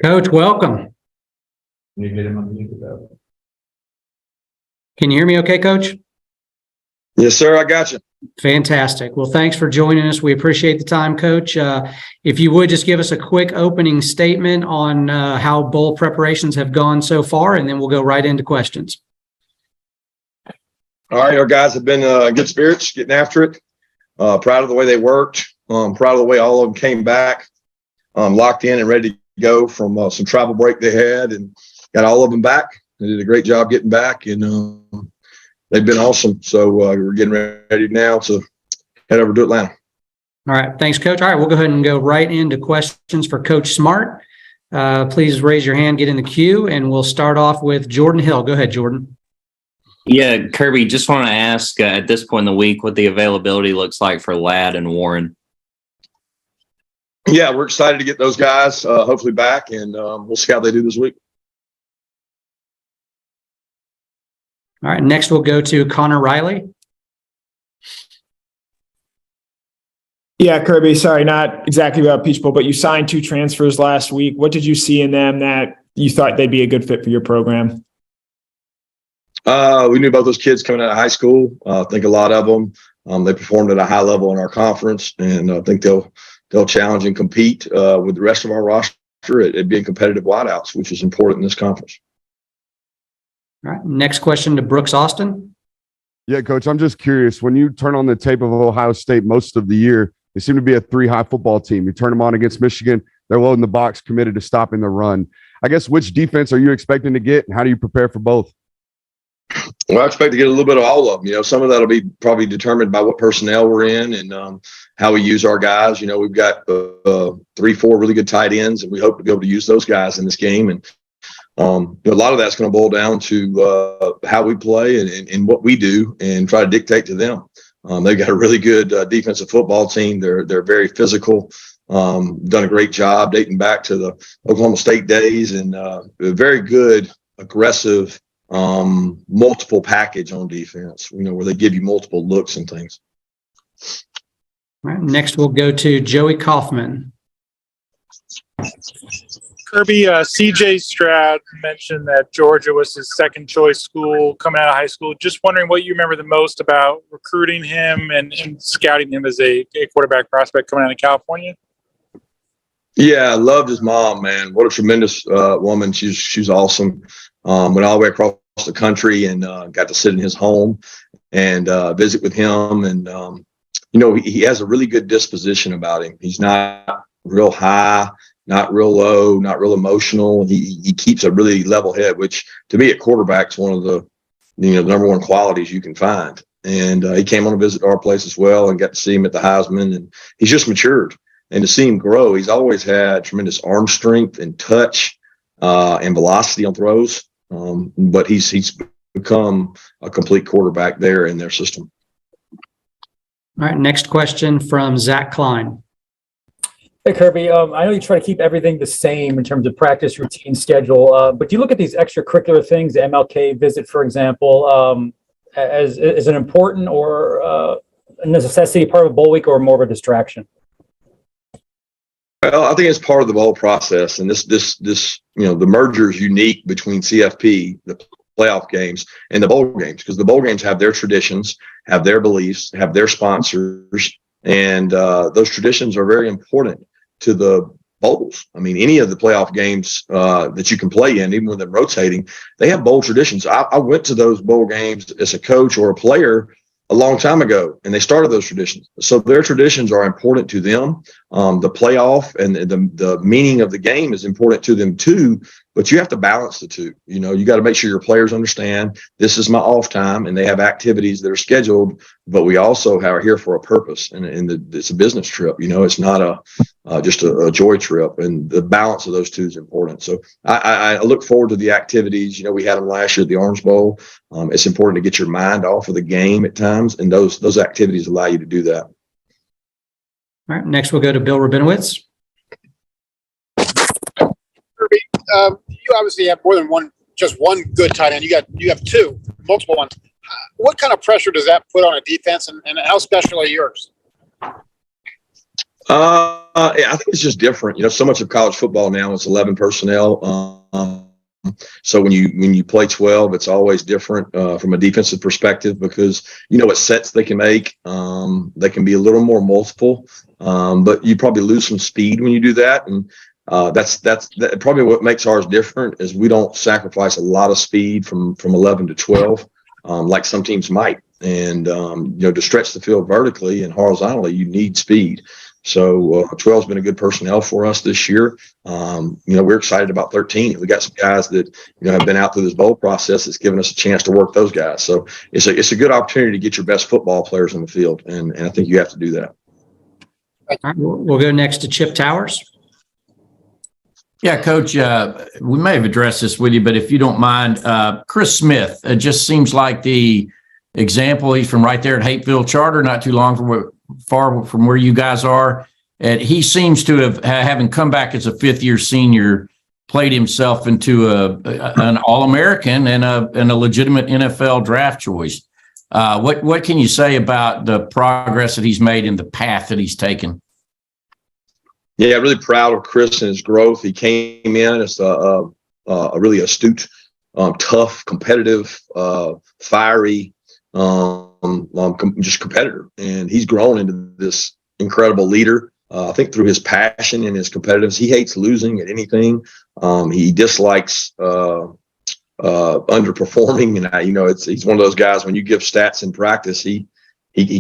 Coach, welcome. You get him on mute though. Can you hear me okay, Coach? Yes, sir. I got you. Fantastic. Well, thanks for joining us. We appreciate the time, Coach. If you would just give us a quick opening statement on how bowl preparations have gone so far, and then we'll go right into questions. All right. Our guys have been good spirits, getting after it. Proud of the way they worked. Proud of the way all of them came back, locked in and ready to go from some travel break they had, and got all of them back. They did a great job getting back, and they've been awesome. So we're getting ready now to head over to Atlanta. All right. Thanks, Coach. All right. We'll go ahead and go right into questions for Coach Smart. Please raise your hand, get in the queue, and we'll start off with Jordan Hill. Go ahead, Jordan. Yeah, Kirby, just want to ask at this point in the week what the availability looks like for Ladd and Warren. Yeah, we're excited to get those guys hopefully back, and we'll see how they do this week. All right. Next, we'll go to Connor Riley. Yeah, Kirby, sorry, not exactly about Peach Bowl, but you signed 2 transfers last week. What did you see in them that you thought they'd be a good fit for your program? We knew about those kids coming out of high school. I think a lot of them, they performed at a high level in our conference, and I think they'll challenge and compete with the rest of our roster at being competitive wideouts, which is important in this conference. All right. Next question to Brooks Austin. Yeah, Coach, I'm just curious. When you turn on the tape of Ohio State most of the year, they seem to be a 3-high football team. You turn them on against Michigan, they're loading the box, committed to stopping the run. I guess which defense are you expecting to get, and how do you prepare for both? Well, I expect to get a little bit of all of them. Some of that will be probably determined by what personnel we're in and how we use our guys. We've got 3-4 really good tight ends, and we hope to be able to use those guys in this game. And a lot of that's going to boil down to how we play and what we do and try to dictate to them. They've got a really good defensive football team. They're very physical, done a great job dating back to the Oklahoma State days, and very good, aggressive, multiple package on defense, where they give you multiple looks and things. All right. Next, we'll go to Joey Kaufman. Kirby, CJ Stroud mentioned that Georgia was his second choice school coming out of high school. Just wondering what you remember the most about recruiting him and scouting him as a quarterback prospect coming out of California. Yeah, I loved his mom, man. What a tremendous woman. She's awesome. Went all the way across the country and got to sit in his home and visit with him. And, he has a really good disposition about him. He's not real high, not real low, not real emotional. He keeps a really level head, which to me at quarterback is one of the, the number one qualities you can find. And he came on a visit to our place as well and got to see him at the Heisman, and he's just matured. And to see him grow, he's always had tremendous arm strength and touch and velocity on throws. But he's become a complete quarterback there in their system. All right. Next question from Zach Klein. Hey, Kirby, I know you try to keep everything the same in terms of practice, routine, schedule, but do you look at these extracurricular things, the MLK visit, for example, as an important or a necessity part of a bowl week, or more of a distraction? Well, I think it's part of the bowl process, and this the merger is unique between CFP, the playoff games, and the bowl games, because the bowl games have their traditions, have their beliefs, have their sponsors, and those traditions are very important to the bowls. I mean, any of the playoff games that you can play in, even with them rotating, they have bowl traditions. I went to those bowl games as a coach or a player a long time ago, and they started those traditions. So their traditions are important to them. The playoff and the meaning of the game is important to them too, but you have to balance the two. You got to make sure your players understand this is my off time, and they have activities that are scheduled, but we also are here for a purpose, and it's a business trip. It's not just a joy trip, and the balance of those two is important. So I look forward to the activities. We had them last year at the Orange Bowl. It's important to get your mind off of the game at times, and those activities allow you to do that. All right. Next, we'll go to Bill Rabinowitz. Kirby, you obviously have more than just one good tight end. You have two, multiple ones. What kind of pressure does that put on a defense, and how special are yours? I think it's just different. So much of college football now is 11 personnel. So when you play 12, it's always different from a defensive perspective because what sets they can make. They can be a little more multiple, but you probably lose some speed when you do that. And that's probably what makes ours different is we don't sacrifice a lot of speed from 11 to 12 like some teams might. And to stretch the field vertically and horizontally, you need speed. So 12 has been a good personnel for us this year. We're excited about 13. We got some guys that have been out through this bowl process. It's given us a chance to work those guys. So it's a good opportunity to get your best football players on the field, and I think you have to do that. All right, we'll go next to Chip Towers. Yeah, Coach, we may have addressed this with you, but if you don't mind, Chris Smith, it just seems like the example. He's from right there at Hapeville Charter, not too far from where you guys are. And he seems to have, having come back as a fifth-year senior, played himself into an All-American and a legitimate NFL draft choice. What can you say about the progress that he's made and the path that he's taken? Yeah, really proud of Chris and his growth. He came in as a really astute, tough, competitive, fiery, just competitor. And he's grown into this incredible leader. I think through his passion and his competitiveness, he hates losing at anything. He dislikes underperforming. And he's one of those guys, when you give stats in practice, he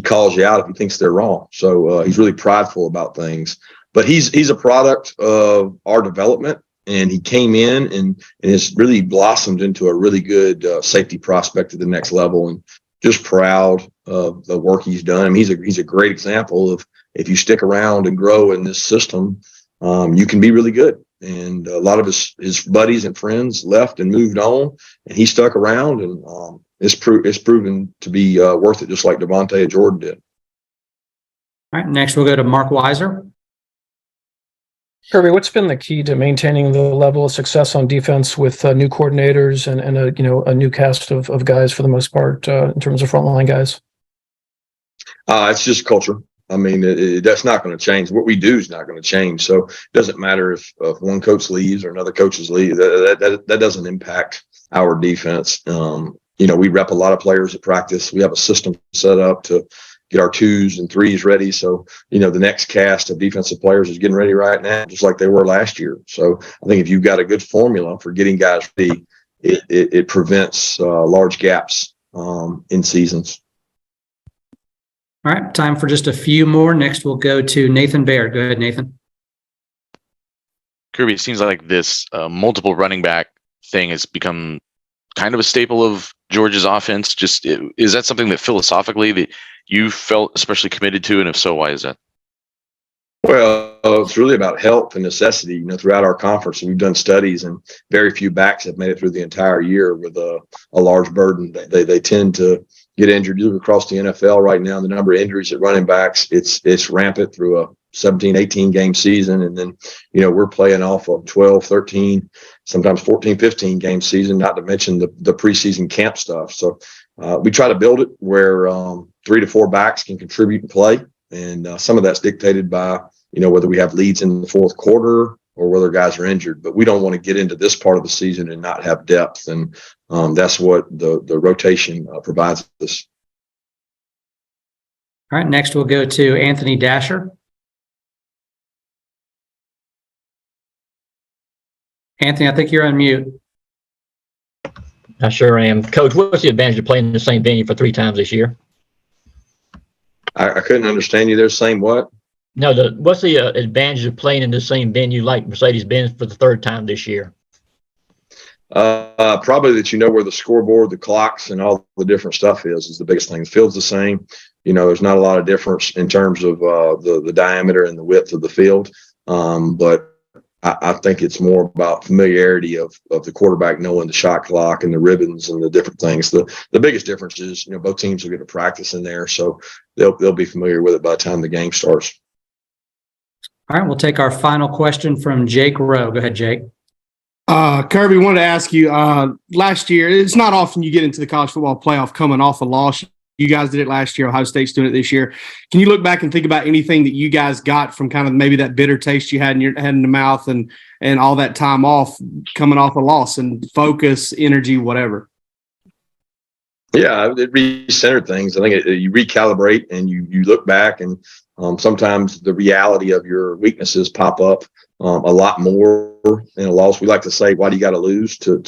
calls you out if he thinks they're wrong. So he's really prideful about things. But he's a product of our development, and he came in and has really blossomed into a really good safety prospect at the next level. And just proud of the work he's done. I mean, he's a great example of if you stick around and grow in this system, you can be really good. And a lot of his buddies and friends left and moved on, and he stuck around, and it's proven to be worth it, just like Devontae and Jordan did. All right, next we'll go to Mark Weiser. Kirby, what's been the key to maintaining the level of success on defense with new coordinators and a new cast of guys for the most part in terms of frontline guys? It's just culture. I mean, that's not going to change. What we do is not going to change. So it doesn't matter if one coach leaves or another coach leaves. That doesn't impact our defense. We rep a lot of players at practice. We have a system set up to get our 2s and 3s ready. So, the next cast of defensive players is getting ready right now, just like they were last year. So I think if you've got a good formula for getting guys ready, it prevents large gaps in seasons. All right, time for just a few more. Next, we'll go to Nathan Baird. Go ahead, Nathan. Kirby, it seems like this multiple running back thing has become kind of a staple of Georgia's offense. Is that something that philosophically that you felt especially committed to? And if so, why is that? Well, it's really about health and necessity. Throughout our conference, we've done studies, and very few backs have made it through the entire year with a large burden. They tend to get injured. You look across the NFL right now, the number of injuries at running backs, it's rampant through a 17, 18 game season. And then, we're playing off of 12, 13, sometimes 14, 15 game season, not to mention the preseason camp stuff. So we try to build it where 3 to 4 backs can contribute and play. And some of that's dictated by, whether we have leads in the fourth quarter or whether guys are injured. But we don't want to get into this part of the season and not have depth. And that's what the rotation provides us. All right, next we'll go to Anthony Dasher. Anthony, I think you're on mute. I sure am. Coach, what's the advantage of playing in the same venue for 3 times this year? I couldn't understand you there. Same what? No, what's the advantage of playing in the same venue like Mercedes-Benz for the 3rd time this year? Probably that where the scoreboard, the clocks, and all the different stuff is the biggest thing. The field's the same. There's not a lot of difference in terms of the diameter and the width of the field. But I think it's more about familiarity of the quarterback knowing the shot clock and the ribbons and the different things. The biggest difference is, both teams will get to practice in there, so they'll be familiar with it by the time the game starts. All right, we'll take our final question from Jake Rowe. Go ahead, Jake. Kirby, wanted to ask you, last year, it's not often you get into the college football playoff coming off a loss. You guys did it last year. Ohio State's doing it this year. Can you look back and think about anything that you guys got from kind of maybe that bitter taste you had in the mouth and all that time off coming off a loss and focus, energy, whatever? Yeah, it recentered things. I think you recalibrate and you look back, and sometimes the reality of your weaknesses pop up a lot more in a loss. We like to say, why do you got to lose to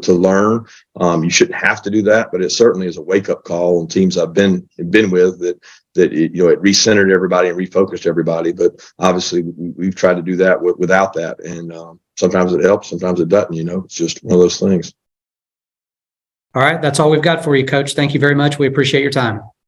learn? You shouldn't have to do that, but it certainly is a wake up call on teams I've been with that it recentered everybody and refocused everybody. But obviously we've tried to do that without that. And sometimes it helps, sometimes it doesn't, it's just one of those things. All right. That's all we've got for you, Coach. Thank you very much. We appreciate your time.